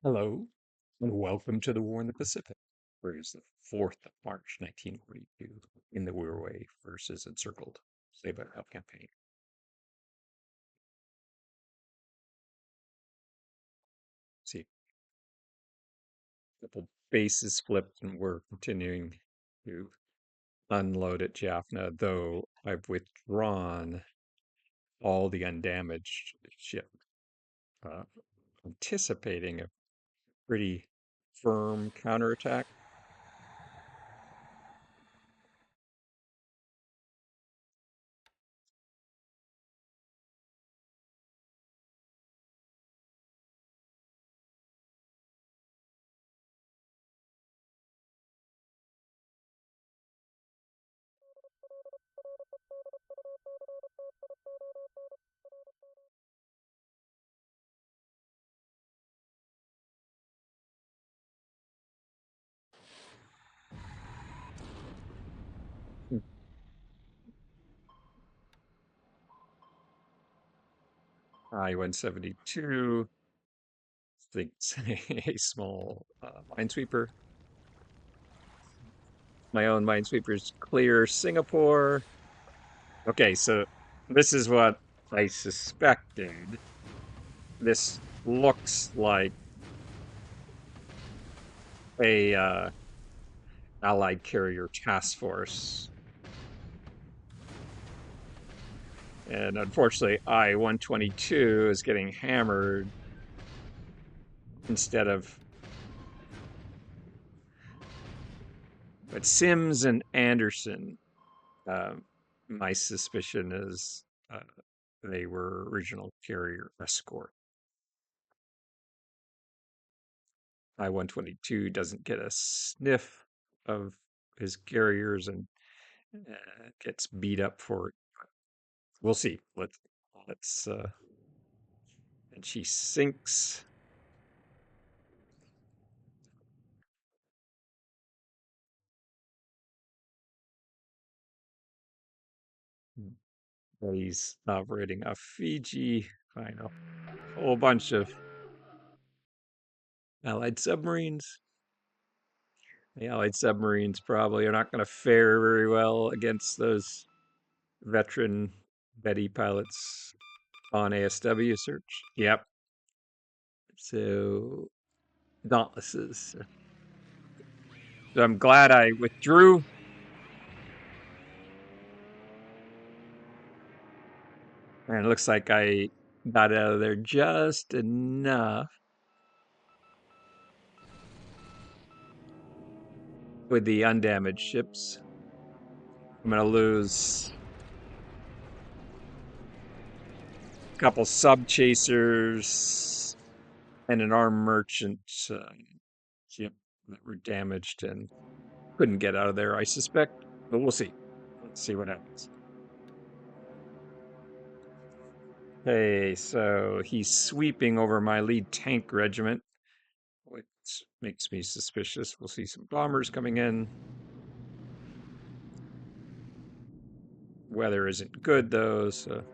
Hello, and welcome to the War in the Pacific. Whereas the 4th of March, 1942, in the Wirraway versus Encircled Save by Help campaign. See, a couple bases flipped, and we're continuing to unload at Jaffna, though I've withdrawn all the undamaged ship, uh, anticipating a pretty firm counterattack. I-172 thinks a small minesweeper. My own minesweeper's clear Singapore. Okay, so this is what I suspected. This looks like a allied carrier task force. And unfortunately, I-122 is getting hammered instead of. But Sims and Anderson, my suspicion is they were original carrier escort. I-122 doesn't get a sniff of his carriers and gets beat up for it. We'll see. Let's and she sinks. He's operating a Fiji. I know. A whole bunch of Allied submarines. The Allied submarines probably are not going to fare very well against those veteran Betty pilots on ASW search. Yep. So Dauntlesses. So I'm glad I withdrew. And it looks like I got out of there just enough with the undamaged ships. I'm going to lose a couple sub chasers and an armed merchant ship that were damaged and couldn't get out of there, I suspect. But we'll see. Let's see what happens. Hey, so he's sweeping over my lead tank regiment, which makes me suspicious. We'll see some bombers coming in. Weather isn't good though, so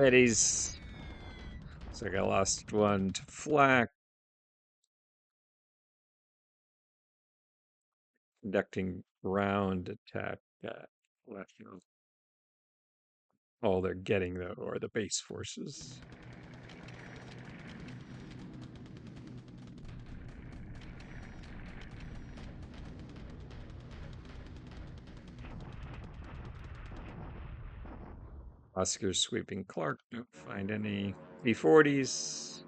Eddie's. Looks like I lost one to flak. Conducting ground attack left. All they're getting though are the base forces. Oscar sweeping Clark. Don't find any B-40s.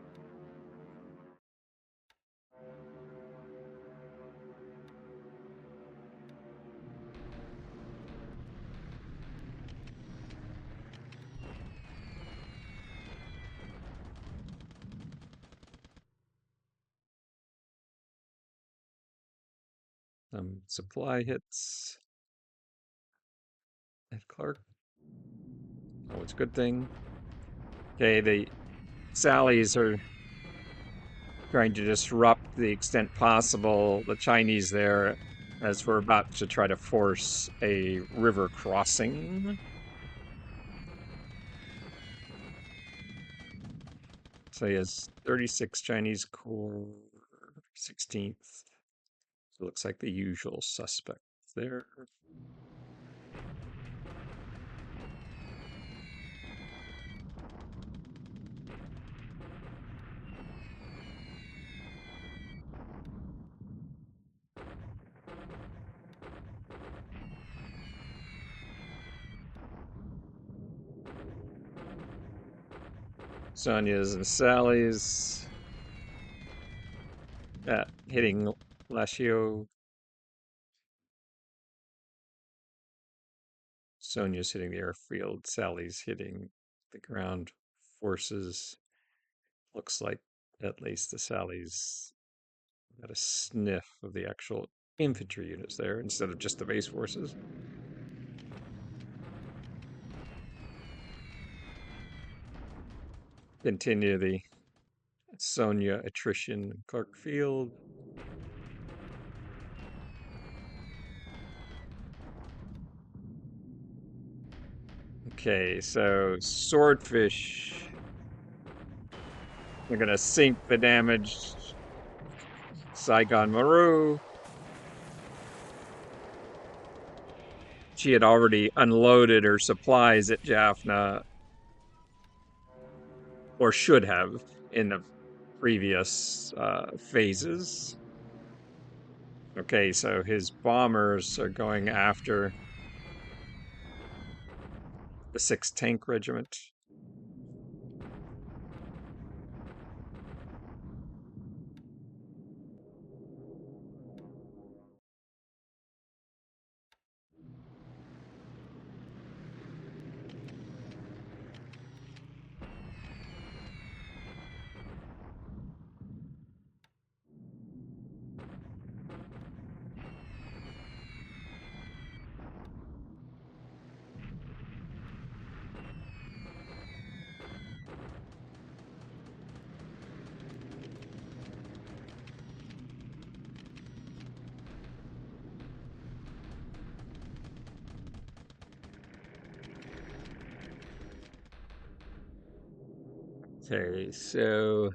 Some supply hits at Clark. Oh, it's a good thing. Okay, Sallies are trying to disrupt the extent possible the Chinese there as we're about to try to force a river crossing. So he has 36 Chinese corps, 16th. So it looks like the usual suspects there. Sonia's and Sally's hitting Lashio. Sonia's hitting the airfield. Sally's hitting the ground forces. Looks like at least the Sally's got a sniff of the actual infantry units there instead of just the base forces. Continue the Sonia attrition in Clark Field. Okay, so Swordfish. They're gonna sink the damaged Saigon Maru. She had already unloaded her supplies at Jaffna, or should have in the previous phases. Okay, so his bombers are going after the 6th Tank Regiment. Okay, so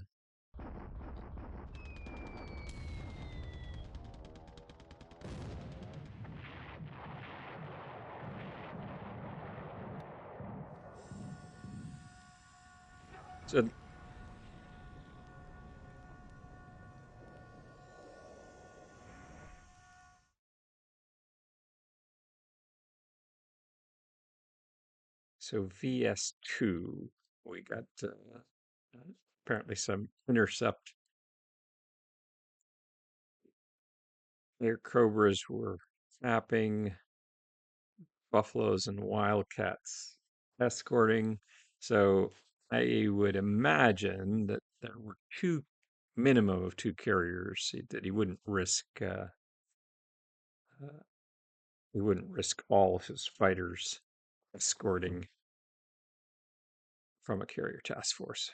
so VS2, we got apparently some intercept. Air Cobras were tapping buffaloes and wildcats escorting. So I would imagine that there were minimum of two carriers that he wouldn't risk. Uh, he wouldn't risk all of his fighters escorting from a carrier task force.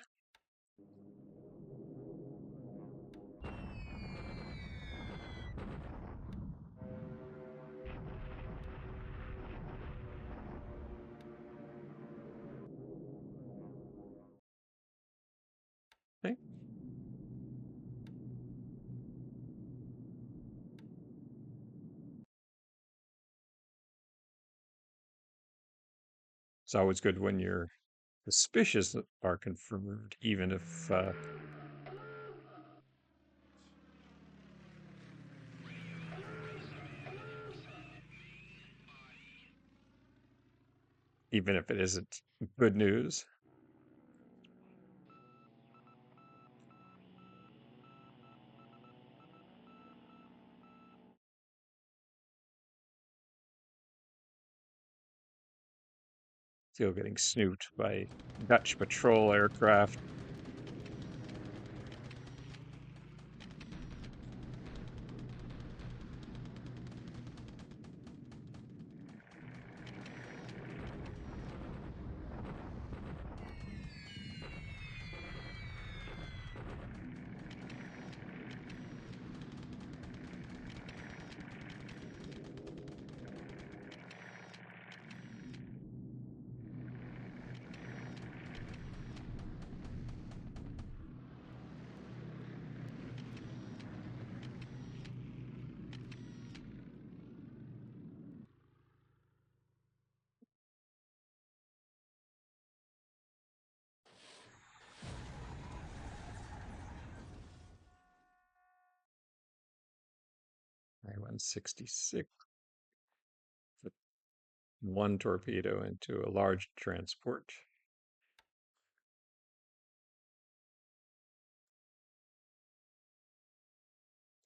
Okay. It's always good when your suspicious are confirmed, even if it isn't good news. Still getting snooped by Dutch patrol aircraft. 166. Put one torpedo into a large transport.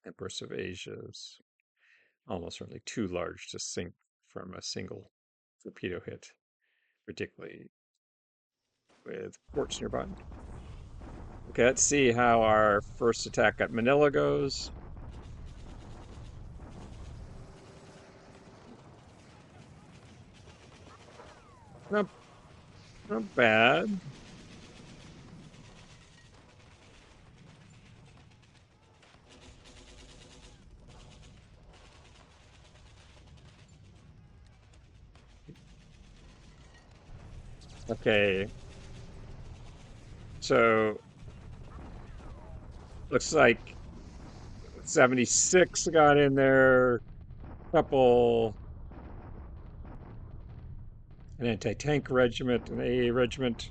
Empress of Asia is almost certainly too large to sink from a single torpedo hit, particularly with ports nearby. Okay, let's see how our first attack at Manila goes. Not, not bad. Okay, so looks like 76 got in there. Couple, an anti-tank regiment, an AA regiment.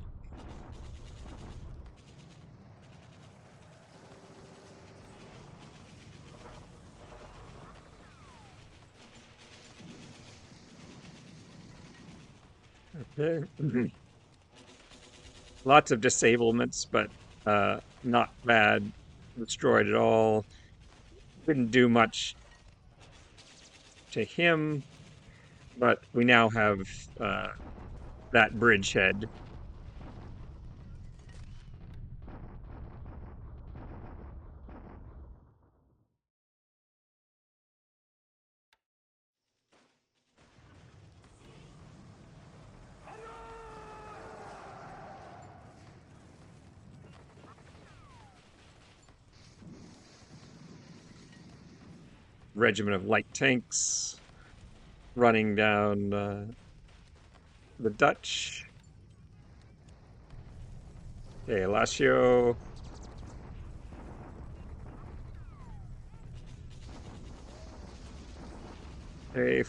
Okay. Lots of disablements, but not bad. Destroyed it all. Didn't do much to him, but we now have uh, that bridgehead. Regiment of light tanks running down the Dutch. Okay, Lazio. Okay,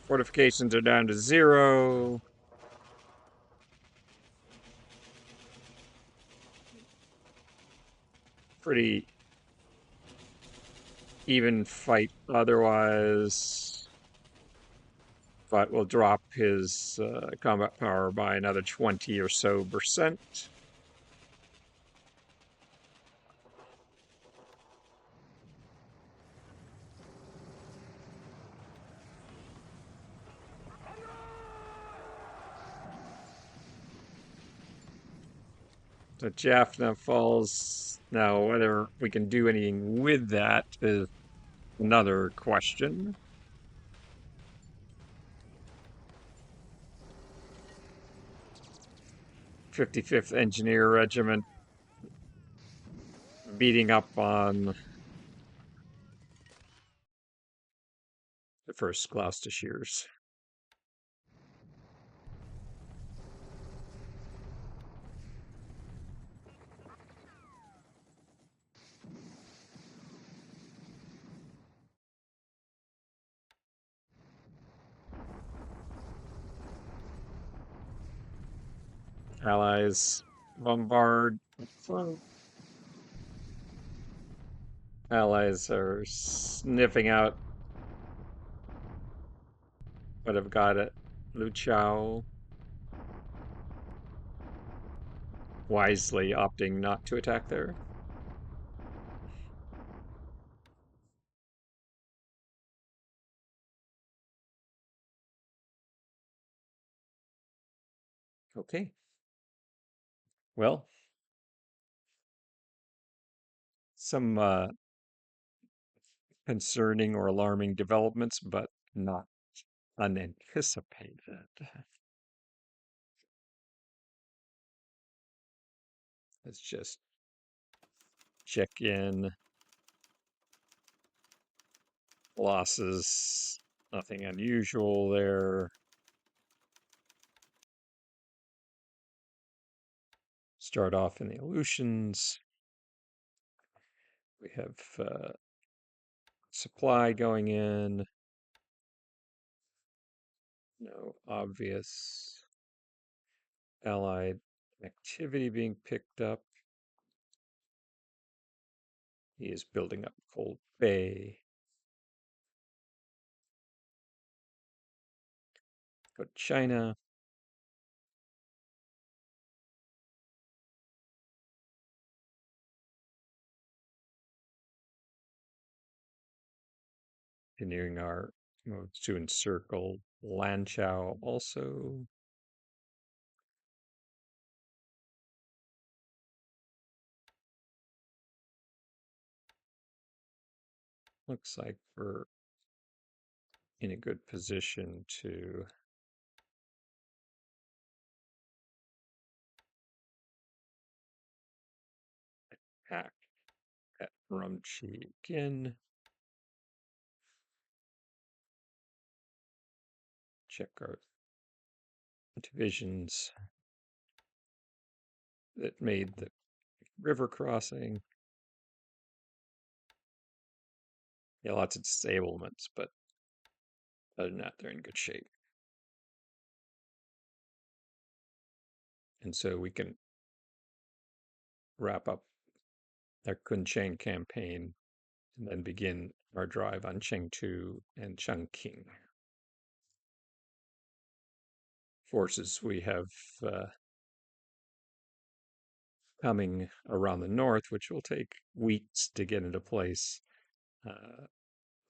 fortifications are down to 0. Pretty even fight otherwise, but will drop his combat power by another 20 or so percent. So Jaffna falls. Now, whether we can do anything with that is another question. 55th Engineer Regiment beating up on the 1st Gloucestershire's. Allies bombard. Allies are sniffing out what have got it. Luchao wisely opting not to attack there. Okay. Well, some concerning or alarming developments, but not unanticipated. Let's just check in. Losses, nothing unusual there. Start off in the Aleutians. We have supply going in. No obvious allied activity being picked up. He is building up Cold Bay. But China, continuing our moves to encircle Lanchow also. Looks like we're in a good position to attack at Rumchi again. Check our divisions that made the river crossing. Yeah, lots of disablements, but other than that, they're in good shape. And so we can wrap up our Kuncheng campaign and then begin our drive on Chengtu and Chongqing. Forces we have coming around the north, which will take weeks to get into place. Uh,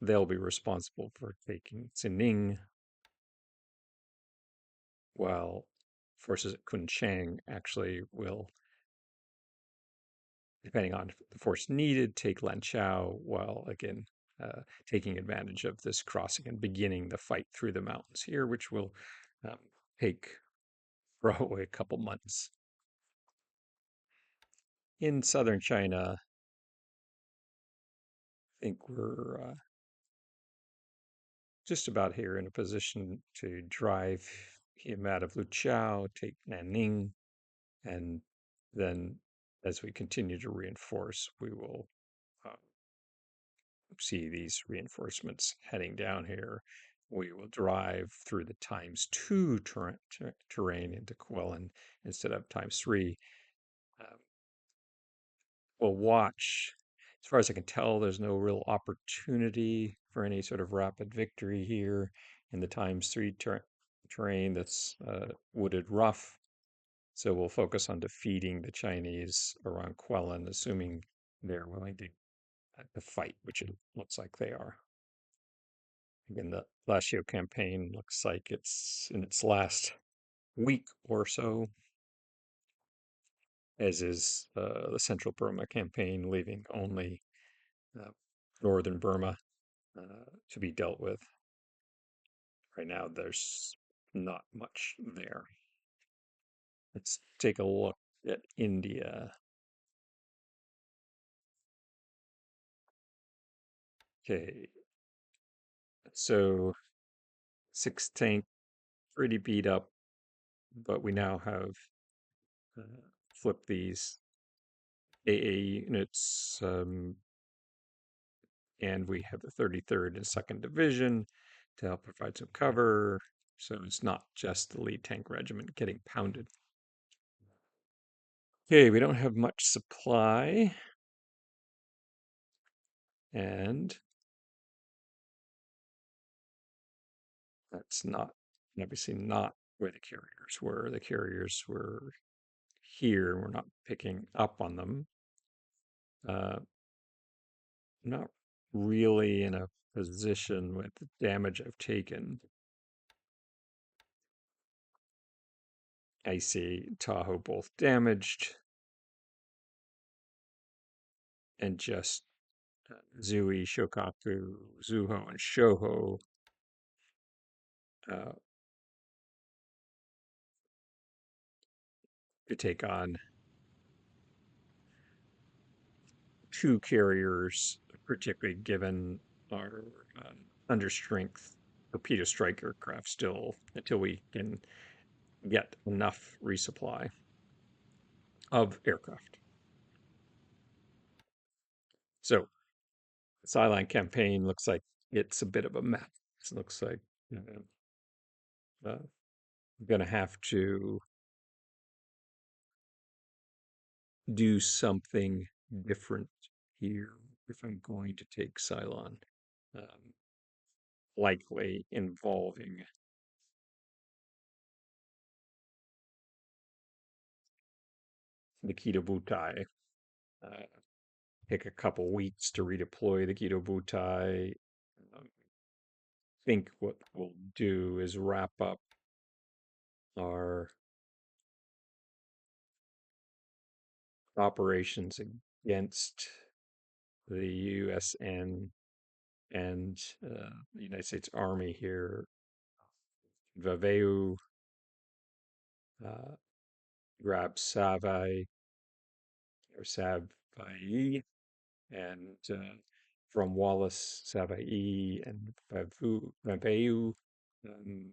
they'll be responsible for taking Xining, while forces at Kuncheng actually will, depending on the force needed, take Lanchao, while again taking advantage of this crossing and beginning the fight through the mountains here, which will um, take probably a couple months. In southern China, I think we're just about here in a position to drive him out of Luqiao, take Nanning, and then as we continue to reinforce, we will uh, see these reinforcements heading down here. We will drive through the times 2 terrain into Quelon instead of times 3. Um, we'll watch. As far as I can tell, there's no real opportunity for any sort of rapid victory here in the times 3 terrain that's wooded rough. So we'll focus on defeating the Chinese around Quelon, assuming they're willing to fight, which it looks like they are. Again, the Lashio campaign looks like it's in its last week or so, as is the Central Burma campaign, leaving only uh, northern Burma to be dealt with. Right now, there's not much there. Let's take a look at India. Okay, so 6 tank, pretty beat up, but we now have uh, flipped these AA units, and we have the 33rd and 2nd Division to help provide some cover. So it's not just the lead tank regiment getting pounded. Okay, we don't have much supply, and that's not obviously not where the carriers were. The carriers were here. We're not picking up on them. Uh, not really in a position with the damage I've taken. I see Tahoe both damaged and just Zui, Shokaku, Zuho, and Shoho uh, to take on 2 carriers, particularly given our understrength torpedo strike aircraft still until we can get enough resupply of aircraft. So the Ceylon campaign looks like it's a bit of a mess. It looks like I'm going to have to do something different here if I'm going to take Ceylon. Um, likely involving the Kido Butai. Uh, Take a couple weeks to redeploy the Kido Butai. Um, think what we'll do is wrap up our operations against the USN and the United States Army here, Vaveu, uh, grab Savai or Savai, and from Wallace, Savai, and Vaveu, um,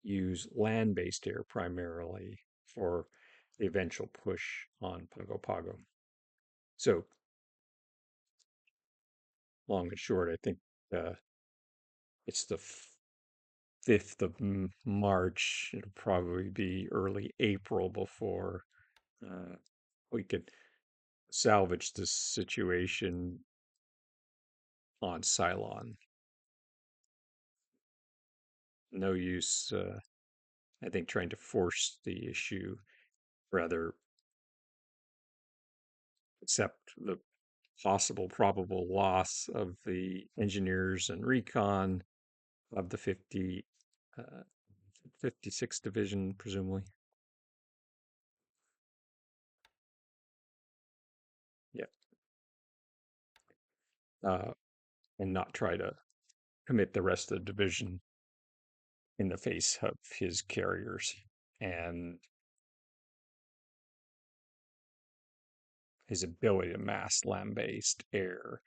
use land-based air primarily for the eventual push on Pago Pago. So, long and short, I think uh, it's the 5th of March. It'll probably be early April before uh, we could salvage this situation on Ceylon. No use, I think, trying to force the issue, rather accept the possible probable loss of the engineers and recon of the 56th Division, presumably. Yeah. Uh, and not try to commit the rest of the division in the face of his carriers and his ability to mass land-based air.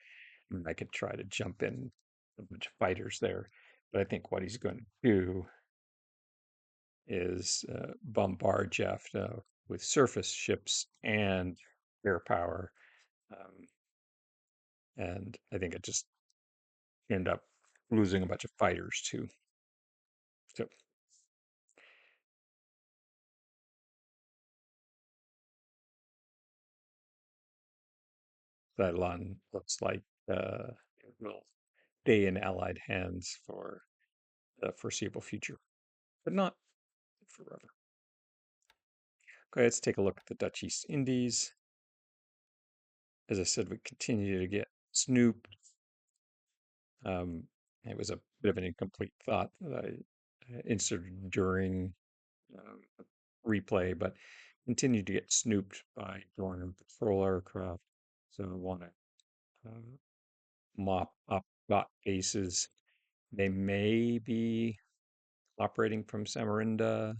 I could try to jump in a bunch of fighters there, but I think what he's going to do is bombard Jaffna with surface ships and air power, um, and I think it just end up losing a bunch of fighters too. So Ceylon looks like it will stay in Allied hands for the foreseeable future, but not forever. Okay, let's take a look at the Dutch East Indies. As I said, we continue to get snooped. It was a bit of an incomplete thought that I inserted during replay, but continue to get snooped by Dornier patrol aircraft. So I want to mop up dot bases. They may be operating from Samarinda,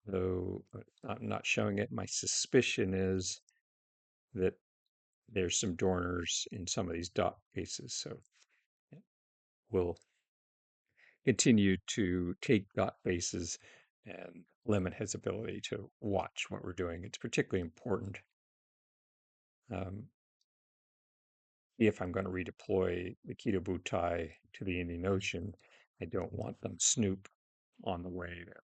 though I'm not showing it. My suspicion is that there's some Dorners in some of these dot bases. So we'll continue to take dot bases and limit his ability to watch what we're doing. It's particularly important um, if I'm going to redeploy the Kido Butai to the Indian Ocean. I don't want them snoop on the way there.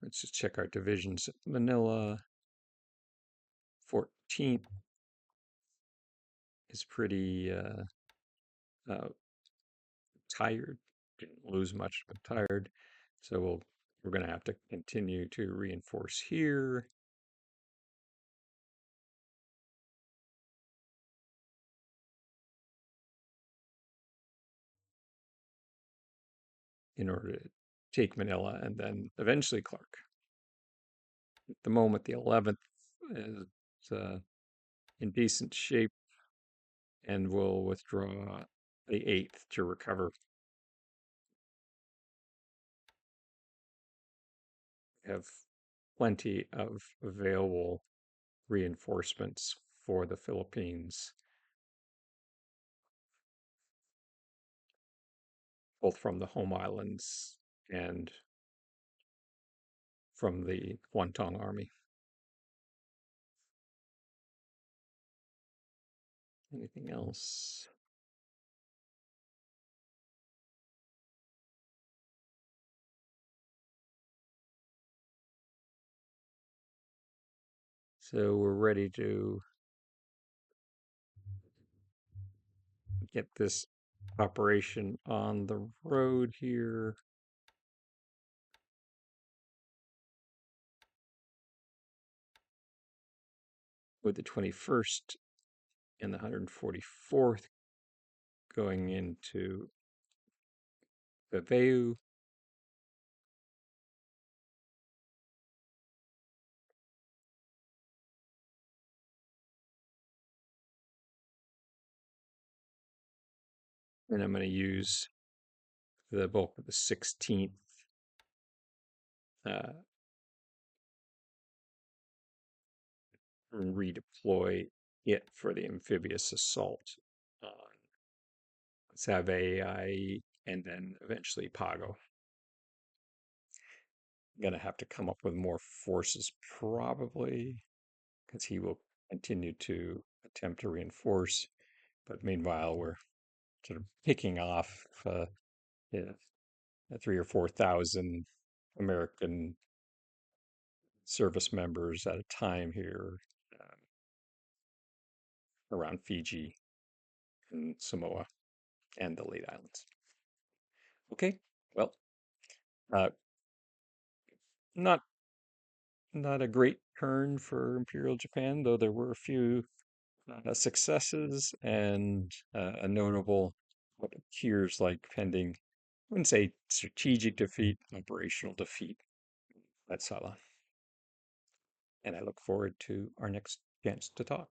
Let's just check our divisions. Manila 14th is pretty uh, tired. Didn't lose much, but tired. So we're going to have to continue to reinforce here. In order to take Manila and then eventually Clark. At the moment, the 11th is in decent shape and will withdraw the 8th to recover. We have plenty of available reinforcements for the Philippines, both from the home islands and from the Guantong Army. Anything else? So we're ready to get this operation on the road here. With the 21st and the 144th going into Veveu. And I'm going to use the bulk of the 16th and redeploy it for the amphibious assault on Save and then eventually Pago. I'm going to have to come up with more forces probably because he will continue to attempt to reinforce. But meanwhile, we're sort of picking off yeah, 3 or 4 thousand American service members at a time here around Fiji and Samoa and the Leyte Islands. Okay, well, uh, not not a great turn for Imperial Japan, though there were a few successes and a notable what appears like pending, I wouldn't say strategic defeat, operational defeat at Ceylon. And I look forward to our next chance to talk.